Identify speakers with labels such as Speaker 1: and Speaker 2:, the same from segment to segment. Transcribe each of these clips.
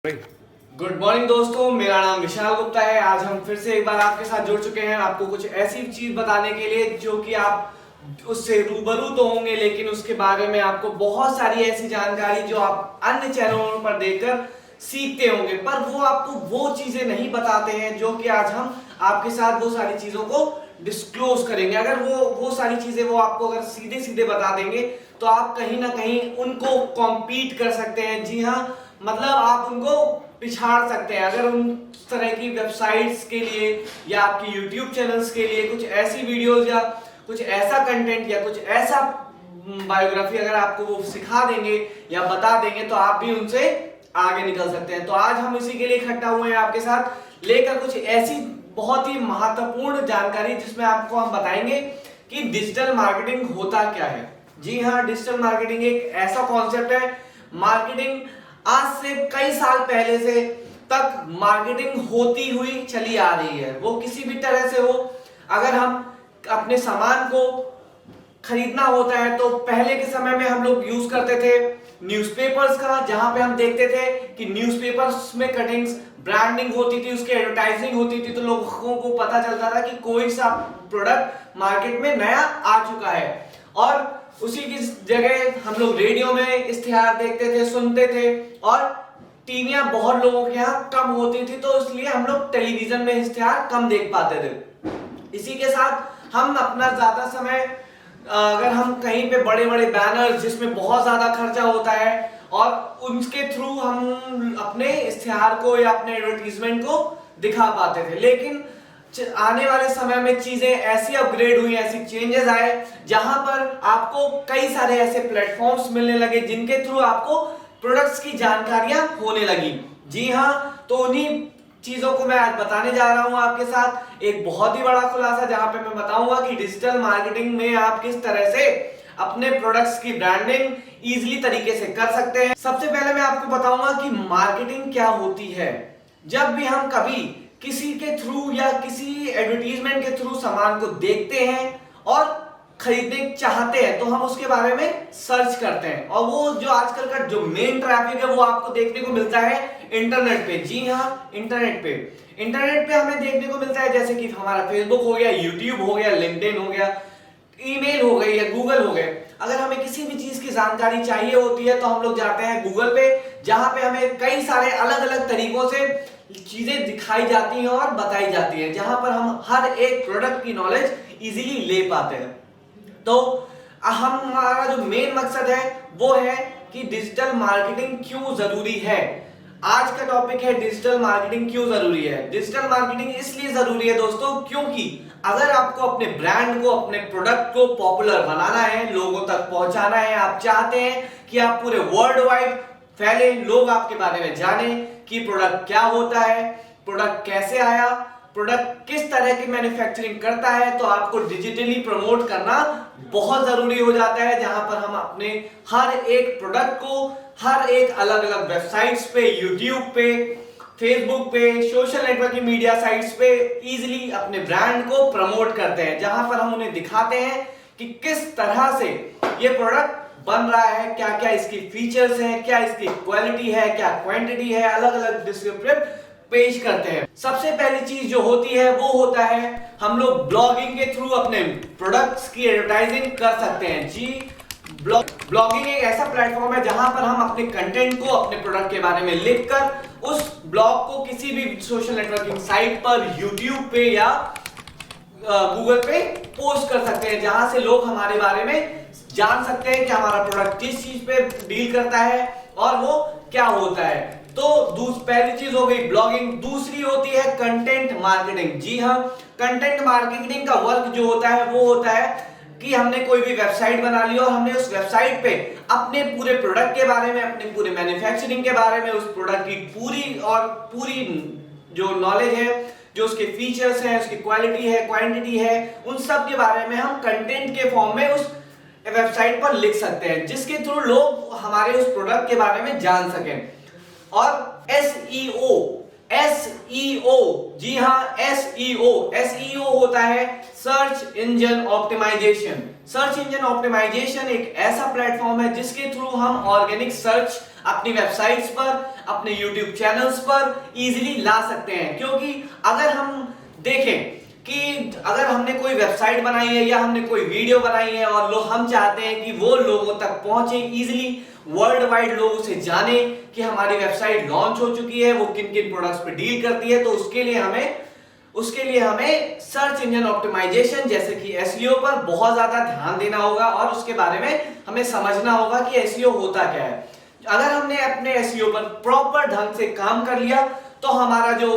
Speaker 1: Good morning दोस्तों, मेरा नाम विशाल गुप्ता है। आज हम फिर से एक बार आपके साथ जुड़ चुके हैं आपको कुछ ऐसी चीज बताने के लिए जो कि आप उससे रूबरू तो होंगे, लेकिन उसके बारे में आपको बहुत सारी ऐसी जानकारी जो आप अन्य चैनलों पर देखकर सीखते होंगे, पर वो आपको वो चीजें नहीं बताते हैं जो कि आज हम आपके साथ वो सारी चीजों को डिस्क्लोज करेंगे। अगर वो सारी चीजें वो आपको अगर सीधे सीधे बता देंगे तो आप कहीं ना कहीं उनको कॉम्पीट कर सकते हैं। जी हाँ, मतलब आप उनको पिछाड़ सकते हैं। अगर उन तरह की वेबसाइट्स के लिए या आपकी यूट्यूब चैनल्स के लिए कुछ ऐसी वीडियोस या कुछ ऐसा कंटेंट या कुछ ऐसा बायोग्राफी अगर आपको वो सिखा देंगे या बता देंगे तो आप भी उनसे आगे निकल सकते हैं। तो आज हम इसी के लिए इकट्ठा हुए हैं आपके साथ लेकर कुछ ऐसी बहुत ही महत्वपूर्ण जानकारी जिसमें आपको हम बताएंगे कि डिजिटल मार्केटिंग होता क्या है। जी हाँ, डिजिटल मार्केटिंग एक ऐसा कॉन्सेप्ट है। मार्केटिंग आज से कई साल पहले से तक मार्केटिंग होती हुई चली आ रही है, वो किसी भी तरह से हो। अगर हम अपने सामान को खरीदना होता है तो पहले के समय में हम लोग यूज करते थे न्यूज़पेपर्स का, जहां पे हम देखते थे कि न्यूज़पेपर्स में कटिंग्स ब्रांडिंग होती थी, उसकी एडवर्टाइजिंग होती थी, तो लोगों को पता चलता था कि कोई सा प्रोडक्ट मार्केट में नया आ चुका है। और उसी की जगह हम लोग रेडियो में इश्तिहार देखते थे, सुनते थे, और टीवियां बहुत लोगों के यहाँ कम होती थी, तो इसलिए हम लोग टेलीविजन में इश्तिहार कम देख पाते थे। इसी के साथ हम अपना ज्यादा समय अगर हम कहीं पे बड़े बड़े बैनर्स जिसमें बहुत ज्यादा खर्चा होता है और उनके थ्रू हम अपने इश्तिहार को या अपने एडवर्टीजमेंट को दिखा पाते थे। लेकिन आने वाले समय में चीजें ऐसी अपग्रेड हुई, ऐसी चेंजेस आए जहां पर आपको कई सारे ऐसे प्लेटफॉर्म्स मिलने लगे जिनके थ्रू आपको प्रोडक्ट्स की जानकारियां होने लगी। जी हाँ, तो उन्हीं चीजों को मैं आज बताने जा रहा हूं आपके साथ। एक बहुत ही बड़ा खुलासा जहां पे मैं बताऊंगा कि डिजिटल मार्केटिंग में आप किस तरह से अपने प्रोडक्ट्स की ब्रांडिंग इजीली तरीके से कर सकते हैं। सबसे पहले मैं आपको बताऊंगा कि मार्केटिंग क्या होती है। जब भी हम कभी किसी के थ्रू या किसी एडवर्टीजमेंट के थ्रू सामान को देखते हैं और खरीदने चाहते हैं तो हम उसके बारे में सर्च करते हैं, और वो जो आजकल का जो मेन ट्रैफिक है वो आपको देखने को मिलता है इंटरनेट पे। जी हाँ, इंटरनेट पे हमें देखने को मिलता है, जैसे कि हमारा फेसबुक हो गया, यूट्यूब हो गया, लिंक्डइन हो गया, ईमेल हो गई या गूगल हो गए। अगर हमें किसी भी चीज की जानकारी चाहिए होती है तो हम लोग जाते हैं गूगल पे, जहां पे हमें कई सारे अलग अलग तरीकों से चीजें दिखाई जाती हैं और बताई जाती हैं, जहां पर हम हर एक प्रोडक्ट की नॉलेज इजीली ले पाते हैं। तो हमारा जो मेन मकसद है वो है कि डिजिटल मार्केटिंग क्यों जरूरी है। आज का टॉपिक है डिजिटल मार्केटिंग क्यों जरूरी है। डिजिटल मार्केटिंग इसलिए जरूरी है दोस्तों क्योंकि अगर आपको अपने ब्रांड को, अपने प्रोडक्ट को पॉपुलर बनाना है, लोगों तक पहुंचाना है, आप चाहते हैं कि आप पूरे वर्ल्ड वाइड फैले, लोग आपके बारे में जाने कि प्रोडक्ट क्या होता है, प्रोडक्ट कैसे आया, प्रोडक्ट किस तरह की मैन्युफैक्चरिंग करता है, तो आपको डिजिटली प्रमोट करना बहुत जरूरी हो जाता है। जहां पर हम अपने हर एक प्रोडक्ट को हर एक अलग अलग वेबसाइट्स पे, यूट्यूब पे, फेसबुक पे, सोशल नेटवर्किंग मीडिया साइट्स पे इजीली अपने ब्रांड को प्रमोट करते हैं, जहां पर हम उन्हें दिखाते हैं कि किस तरह से ये प्रोडक्ट बन रहा है, क्या क्या इसकी फीचर्स हैं, क्या इसकी क्वालिटी है, क्या क्वांटिटी है, अलग अलग डिस्क्रिप्टिव पेश करते हैं। सबसे पहली चीज जो होती है वो होता है हम लोग ब्लॉगिंग के थ्रू अपने प्रोडक्ट्स की एडवर्टाइजिंग कर सकते हैं। जी, ब्लॉगिंग एक ऐसा प्लेटफॉर्म है जहां पर हम अपने कंटेंट को, अपने प्रोडक्ट के बारे में लिखकर उस ब्लॉग को किसी भी सोशल नेटवर्किंग साइट पर, यूट्यूब पे या गूगल पे पोस्ट कर सकते हैं, जहां से लोग हमारे बारे में जान सकते हैं कि हमारा प्रोडक्ट किस चीज पे डील करता है और वो क्या होता है। तो पहली चीज हो गई ब्लॉगिंग। दूसरी होती है कंटेंट मार्केटिंग। जी हाँ, कंटेंट मार्केटिंग का वर्क जो होता है वो होता है कि हमने कोई भी वेबसाइट बना ली और हमने उस वेबसाइट पे अपने पूरे प्रोडक्ट के बारे में, अपने पूरे मैन्युफैक्चरिंग के बारे में, उस प्रोडक्ट की पूरी जो नॉलेज है, जो उसके फीचर्स हैं, उसकी क्वालिटी है, क्वांटिटी है, उन सब के बारे में हम कंटेंट के फॉर्म में उस वेबसाइट पर लिख सकते हैं, जिसके थ्रू लोग हमारे उस प्रोडक्ट के बारे में जान सकें। और एसईओ, जी हाँ, एसईओ होता है search engine optimization. Search engine optimization एक ऐसा प्लेटफॉर्म है जिसके थ्रू हम ऑर्गेनिक सर्च अपनी वेबसाइट्स पर, अपने यूट्यूब चैनल्स पर इजीली ला सकते हैं। क्योंकि अगर हम देखें कि अगर हमने कोई वेबसाइट बनाई है या हमने कोई वीडियो बनाई है और हम चाहते हैं कि वो लोगों तक पहुंचे इजीली, वर्ल्ड वाइड लोग उसे जाने कि हमारी वेबसाइट लॉन्च हो चुकी है, वो किन किन प्रोडक्ट्स पे डील करती है, तो उसके लिए हमें सर्च इंजन ऑप्टिमाइजेशन जैसे कि एसईओ पर बहुत ज्यादा ध्यान देना होगा और उसके बारे में हमें समझना होगा कि एसईओ होता क्या है। अगर हमने अपने एसईओ पर प्रॉपर ढंग से काम कर लिया तो हमारा जो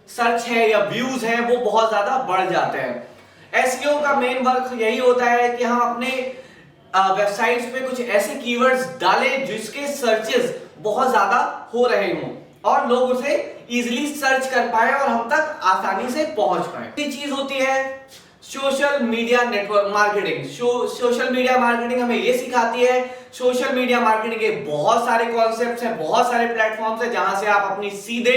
Speaker 1: सर्च है या व्यूज है वो बहुत ज्यादा बढ़ जाते हैं। एसईओ का मेन वर्क यही होता है कि हम अपने वेबसाइट्स पे कुछ ऐसे कीवर्ड्स डालें जिसके सर्चेस बहुत ज्यादा हो रहे हों और लोग उसे इजीली सर्च कर पाए और हम तक आसानी से पहुंच पाए। तीसरी चीज होती है social media network marketing. Social media marketing हमें यह सिखाती है, सोशल मीडिया मार्केटिंग के बहुत सारे कॉन्सेप्ट्स हैं, बहुत सारे प्लेटफॉर्म्स हैं जहां से आप अपनी सीधे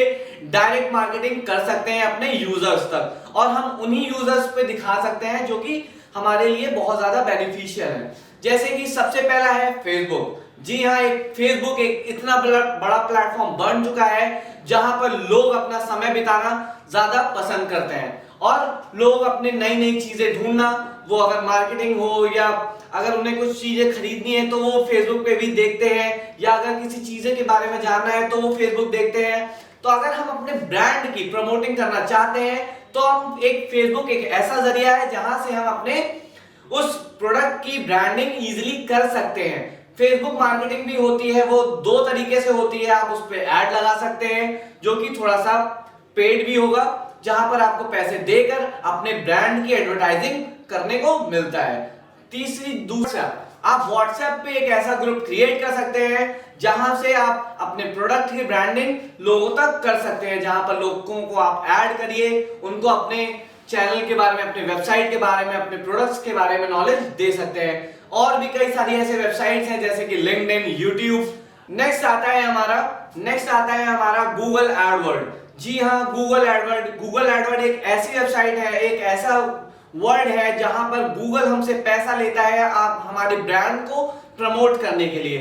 Speaker 1: डायरेक्ट मार्केटिंग कर सकते हैं अपने यूजर्स तक, और हम उन्हीं यूजर्स पे दिखा सकते हैं जो कि हमारे लिए बहुत ज्यादा बेनिफिशियल है। जैसे कि सबसे पहला है फेसबुक। जी हाँ, फेसबुक एक इतना बड़ा प्लेटफॉर्म बन चुका है जहां पर लोग अपना समय बिताना ज्यादा पसंद करते हैं और लोग अपने नई नई चीजें ढूंढना, वो अगर मार्केटिंग हो या अगर उन्हें कुछ चीजें खरीदनी है तो वो फेसबुक पे भी देखते हैं, या अगर किसी चीजें के बारे में जानना है तो वो फेसबुक देखते हैं। तो अगर हम अपने ब्रांड की प्रमोटिंग करना चाहते हैं तो हम फेसबुक एक ऐसा जरिया है जहां से हम अपने उस प्रोडक्ट की ब्रांडिंग इजीली कर सकते हैं। फेसबुक मार्केटिंग भी होती है, वो दो तरीके से होती है। आप उस पर ऐड लगा सकते हैं जो कि थोड़ा सा पेड भी होगा, जहां पर आपको पैसे देकर अपने ब्रांड की एडवर्टाइजिंग करने को मिलता है। दूसरा, आप व्हाट्सएप पे एक ऐसा ग्रुप क्रिएट कर सकते हैं जहां से आप अपने प्रोडक्ट की ब्रांडिंग लोगों तक कर सकते हैं, जहां पर लोगों को आप ऐड करिए, उनको अपने चैनल के बारे में, अपने वेबसाइट के बारे में, अपने प्रोडक्ट्स के बारे में नॉलेज दे सकते हैं। और भी कई सारी ऐसे वेबसाइट्स हैं जैसे कि लिंक्डइन, यूट्यूब। नेक्स्ट आता है हमारा गूगल एडवर्ड। जी हाँ, गूगल एडवर्ड एक ऐसी वेबसाइट है, एक ऐसा वर्ड है जहां पर गूगल हमसे पैसा लेता है आप हमारे ब्रांड को प्रमोट करने के लिए।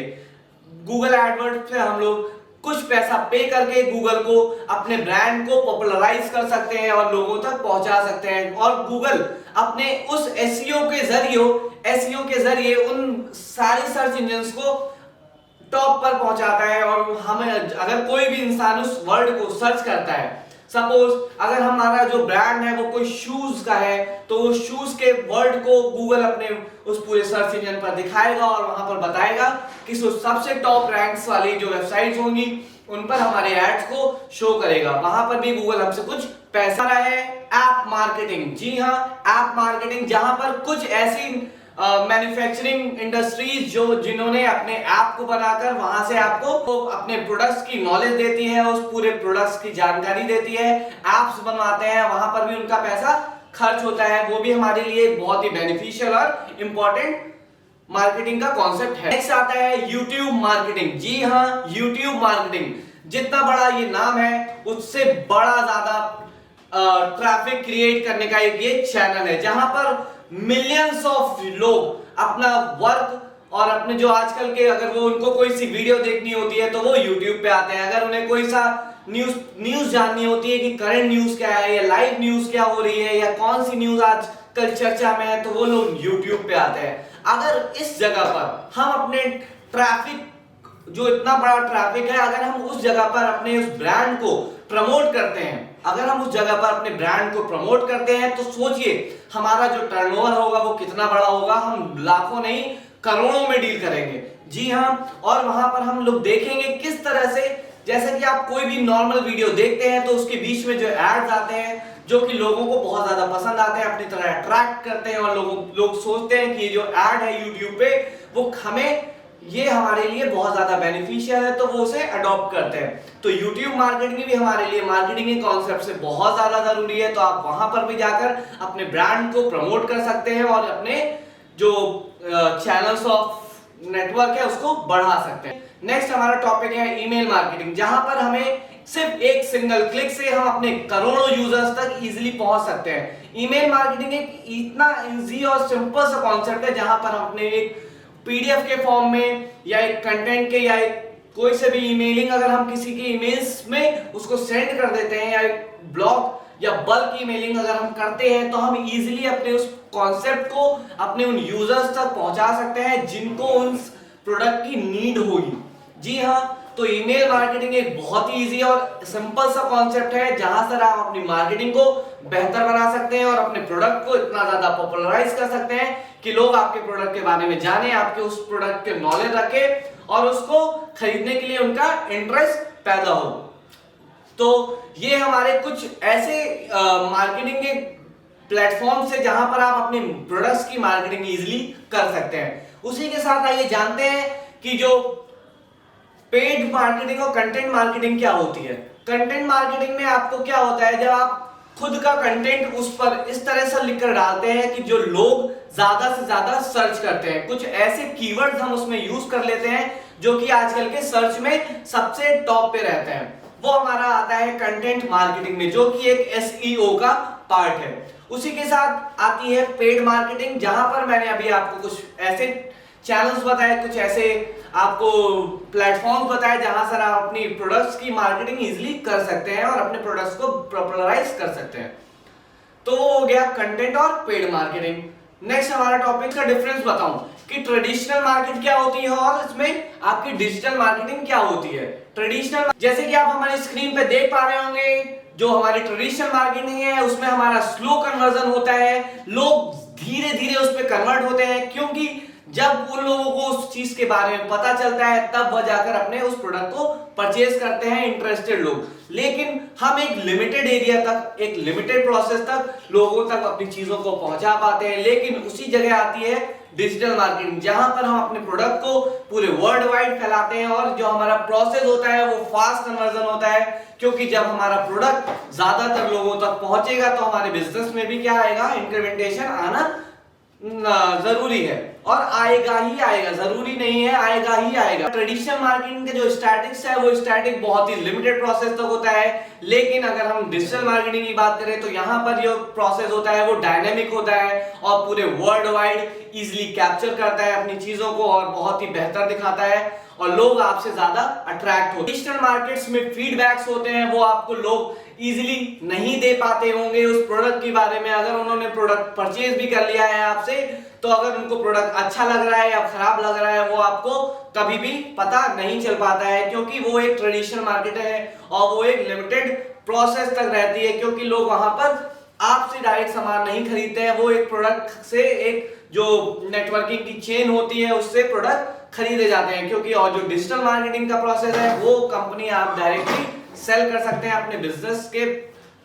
Speaker 1: गूगल एडवर्ड से हम लोग कुछ पैसा पे करके गूगल को, अपने ब्रांड को पॉपुलराइज कर सकते हैं और लोगों तक पहुंचा सकते हैं। और गूगल अपने उस एसईओ के जरिए उन सारी सर्च इंजन्स को टॉप पर पहुंचाता है। और हमें अगर कोई भी इंसान उस वर्ड को सर्च करता है, सपोज अगर हमारा जो ब्रांड है वो कोई शूज का है, तो वो शूज के वर्ड को गूगल अपने उस पूरे सर्च इंजन पर दिखाएगा और वहां पर बताएगा कि सबसे टॉप रैंक्स वाली जो वेबसाइट्स होंगी उन पर हमारे एड्स को शो करेगा। वहां पर भी गूगल हमसे कुछ पैसा रहा है। App marketing. जी हाँ, ऐप मार्केटिंग, जहां पर कुछ ऐसी मैन्युफैक्चरिंग इंडस्ट्रीज जिन्होंने अपने ऐप को बनाकर वहां से आपको अपने प्रोडक्ट्स की नॉलेज देती है, उस पूरे प्रोडक्ट्स की जानकारी देती है, एप्स बनवाते हैं, वहां पर भी उनका पैसा खर्च होता है। वो भी हमारे लिए बहुत ही बेनिफिशियल और इंपॉर्टेंट मार्केटिंग का कॉन्सेप्ट है। नेक्स्ट आता है यूट्यूब मार्केटिंग। जी हाँ, यूट्यूब मार्केटिंग, जितना बड़ा ये नाम है उससे बड़ा ज्यादा ट्रैफिक क्रिएट करने का एक ये चैनल है जहां पर मिलियंस ऑफ लोग अपना वर्क और अपने जो आजकल के, अगर वो उनको कोई सी वीडियो देखनी होती है तो वो YouTube पे आते हैं। अगर उन्हें कोई सा न्यूज जाननी होती है कि करंट न्यूज क्या है या लाइव न्यूज क्या हो रही है या कौन सी न्यूज आजकल चर्चा में है, तो वो लोग YouTube पे आते हैं। अगर इस जगह पर हम अपने ट्रैफिक, जो इतना बड़ा ट्रैफिक है, अगर हम उस जगह पर अपने उस ब्रांड को प्रमोट करते हैं, तो सोचिए हमारा जो टर्नओवर होगा वो कितना बड़ा होगा। हम लाखों नहीं करोड़ों में डील करेंगे। जी हाँ, और वहां पर हम लोग देखेंगे किस तरह से, जैसे कि आप कोई भी नॉर्मल वीडियो देखते हैं तो उसके बीच में जो एड्स आते हैं जो कि लोगों को बहुत ज्यादा पसंद आते हैं, अपनी तरह अट्रैक्ट करते हैं और लोग सोचते हैं कि ये जो ऐड है यूट्यूब पे वो ये हमारे लिए बहुत ज्यादा बेनिफिशियल है, तो वो उसे अडॉप्ट करते हैं। तो यूट्यूब मार्केटिंग भी हमारे लिए मार्केटिंग के कॉन्सेप्ट से बहुत ज्यादा जरूरी है। तो आप वहां पर भी जाकर अपने ब्रांड को प्रमोट कर सकते हैं और अपने जो चैनल्स ऑफ नेटवर्क है उसको बढ़ा सकते हैं। नेक्स्ट हमारा टॉपिक है ईमेल मार्केटिंग, जहां पर हमें सिर्फ एक सिंगल क्लिक से हम अपने करोड़ों यूजर्स तक इजीली पहुंच सकते हैं। ईमेल मार्केटिंग एक इतना इजी और सिंपल सा कॉन्सेप्ट है जहां पर अपने एक पीडीएफ के फॉर्म में या एक कंटेंट के या एक कोई से भी ईमेलिंग अगर हम किसी के ईमेल्स में उसको सेंड कर देते हैं या एक ब्लॉग या बल्क ईमेलिंग अगर हम करते हैं तो हम इजीली अपने उस कॉन्सेप्ट को अपने उन यूजर्स तक पहुंचा सकते हैं जिनको उस प्रोडक्ट की नीड होगी। जी हाँ, तो ईमेल मार्केटिंग एक बहुत ही इजी और सिंपल सा कॉन्सेप्ट है जहां से आप अपनी मार्केटिंग को बेहतर बना सकते हैं और अपने प्रोडक्ट को इतना ज्यादा पॉपुलराइज कर सकते हैं कि लोग आपके प्रोडक्ट के बारे में जाने, आपके उस प्रोडक्ट के नॉलेज रखें और उसको खरीदने के लिए उनका इंटरेस्ट पैदा हो। तो ये हमारे कुछ ऐसे मार्केटिंग के प्लेटफॉर्म से जहां पर आप अपने प्रोडक्ट्स की मार्केटिंग इजीली कर सकते हैं। उसी के साथ आइए जानते हैं कि जो पेड मार्केटिंग और कंटेंट मार्केटिंग क्या होती है। कंटेंट मार्केटिंग में आपको क्या होता है, जब आप खुद का कंटेंट उस पर इस तरह से लिखकर डालते हैं कि जो लोग ज्यादा से ज्यादा सर्च करते हैं, कुछ ऐसे कीवर्ड्स हम उसमें यूज कर लेते हैं जो कि आजकल के सर्च में सबसे टॉप पे रहते हैं, वो हमारा आता है कंटेंट मार्केटिंग में, जो कि एक एसईओ का पार्ट है। उसी के साथ आती है पेड मार्केटिंग, जहां पर मैंने अभी आपको कुछ ऐसे चैनल्स बताए, कुछ ऐसे आपको प्लेटफॉर्म बताए जहां से आप अपनी प्रोडक्ट्स की मार्केटिंग इजीली कर सकते हैं और अपने प्रोडक्ट्स को पॉपुलराइज कर सकते हैं। तो वो हो गया कंटेंट और पेड मार्केटिंग। नेक्स्ट हमारा टॉपिक का डिफरेंस बताऊं कि ट्रेडिशनल मार्केट क्या होती है और इसमें आपकी डिजिटल मार्केटिंग क्या होती है। ट्रेडिशनल, जैसे कि आप हमारी स्क्रीन पे देख पा रहे होंगे, जो हमारी ट्रेडिशनल मार्केटिंग है उसमें हमारा स्लो कन्वर्जन होता है, लोग धीरे धीरे उस पर कन्वर्ट होते हैं, क्योंकि जब उन लोगों को उस चीज के बारे में पता चलता है तब वह जाकर अपने उस प्रोडक्ट को परचेज करते हैं इंटरेस्टेड लोग। लेकिन हम एक लिमिटेड एरिया तक, एक लिमिटेड प्रोसेस तक लोगों तक अपनी चीजों को पहुंचा पाते हैं। लेकिन उसी जगह आती है डिजिटल मार्केटिंग, जहां पर हम अपने प्रोडक्ट को पूरे वर्ल्ड वाइड फैलाते हैं और जो हमारा प्रोसेस होता है वो फास्ट कन्वर्जन होता है, क्योंकि जब हमारा प्रोडक्ट ज्यादातर लोगों तक पहुंचेगा तो हमारे बिजनेस में भी क्या आएगा, इंक्रीमेंटेशन आना जरूरी है और आएगा ही आएगा, जरूरी नहीं है, आएगा ही आएगा। ट्रेडिशनल मार्केटिंग के जो स्टैटिक्स है वो स्टैटिक बहुत ही लिमिटेड प्रोसेस तक होता है, लेकिन अगर हम डिजिटल मार्केटिंग की बात करें तो यहाँ पर जो प्रोसेस होता है वो डायनेमिक होता है और पूरे वर्ल्ड वाइड इजीली कैप्चर करता है अपनी चीजों को और बहुत ही बेहतर दिखाता है और लोग आपसे ज्यादा अट्रैक्ट होते हैं। डिजिटल मार्केट्स में फीडबैक्स होते हैं, वो आपको लोग इजीली नहीं दे पाते होंगे उस प्रोडक्ट के बारे में। अगर उन्होंने प्रोडक्ट परचेज भी कर लिया है आपसे, तो अगर उनको प्रोडक्ट अच्छा लग रहा है या खराब लग रहा है वो आपको कभी भी पता नहीं चल पाता है, क्योंकि वो एक ट्रेडिशनल मार्केट है और वो एक लिमिटेड प्रोसेस तक रहती है, क्योंकि लोग वहां पर आपसे डायरेक्ट सामान नहीं खरीदते हैं, वो एक प्रोडक्ट से एक जो नेटवर्किंग की चेन होती है उससे प्रोडक्ट खरीदे जाते हैं। क्योंकि और जो डिजिटल मार्केटिंग का प्रोसेस है वो कंपनी आप डायरेक्टली सेल कर सकते हैं अपने बिजनेस के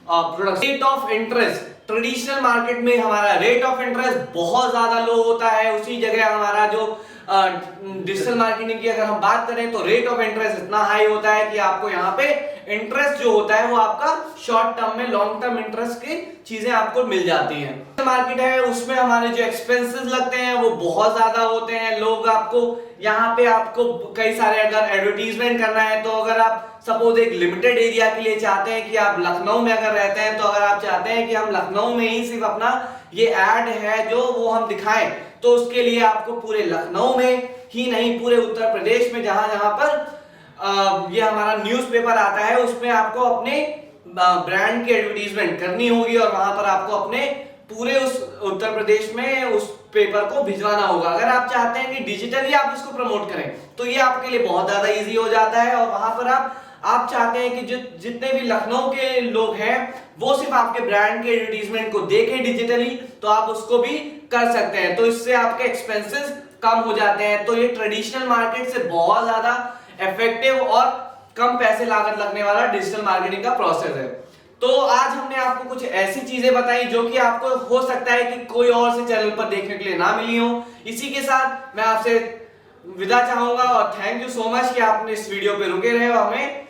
Speaker 1: product. Rate of interest, traditional market में हमारा रेट ऑफ इंटरेस्ट बहुत ज्यादा लो होता है, उसी जगह हमारा जो डिजिटल मार्केटिंग की अगर हम बात करें तो रेट ऑफ इंटरेस्ट इतना हाई होता है कि आपको यहाँ पे इंटरेस्ट जो होता है वो आपका शॉर्ट टर्म में लॉन्ग टर्म इंटरेस्ट की चीजें आपको मिल जाती हैं। मार्केट है उसमें हमारे जो एक्सपेंसेस लगते हैं वो बहुत ज्यादा होते हैं। लोग आपको यहाँ पे आपको कई सारे अगर एडवर्टीजमेंट करना है तो अगर आप सपोज एक लिमिटेड एरिया के लिए चाहते हैं कि आप लखनऊ में अगर रहते हैं, तो अगर आप चाहते हैं कि हम लखनऊ में ही सिर्फ अपना ये एड है जो वो हम दिखाएं, तो उसके लिए आपको पूरे लखनऊ में ही नहीं पूरे उत्तर प्रदेश में जहां जहां पर ये हमारा न्यूज़पेपर आता है उसमें आपको अपने ब्रांड की एडवर्टीजमेंट करनी होगी और वहां पर आपको अपने पूरे उस उत्तर प्रदेश में उस पेपर को भिजवाना होगा। अगर आप चाहते हैं कि डिजिटली आप इसको प्रमोट करें तो ये आपके लिए बहुत ज्यादा इजी हो जाता है और वहां पर आप चाहते हैं कि जितने भी लखनऊ के लोग हैं वो सिर्फ आपके ब्रांड के एडवर्टीजमेंट को देखें डिजिटली, तो आप उसको भी कर सकते हैं, तो इससे आपके एक्सपेंसेस कम हो जाते हैं। तो ये ट्रेडिशनल मार्केट से बहुत ज्यादा इफेक्टिव और कम पैसे लागत लगने वाला डिजिटल मार्केटिंग का प्रोसेस है। तो आज हमने आपको कुछ ऐसी चीजें बताई जो कि आपको हो सकता है कि कोई और से चैनल पर देखने के लिए ना मिली हो। इसी के साथ मैं आपसे विदा चाहूंगा और थैंक यू सो मच कि आपने इस वीडियो पे रुके रहे हो हमें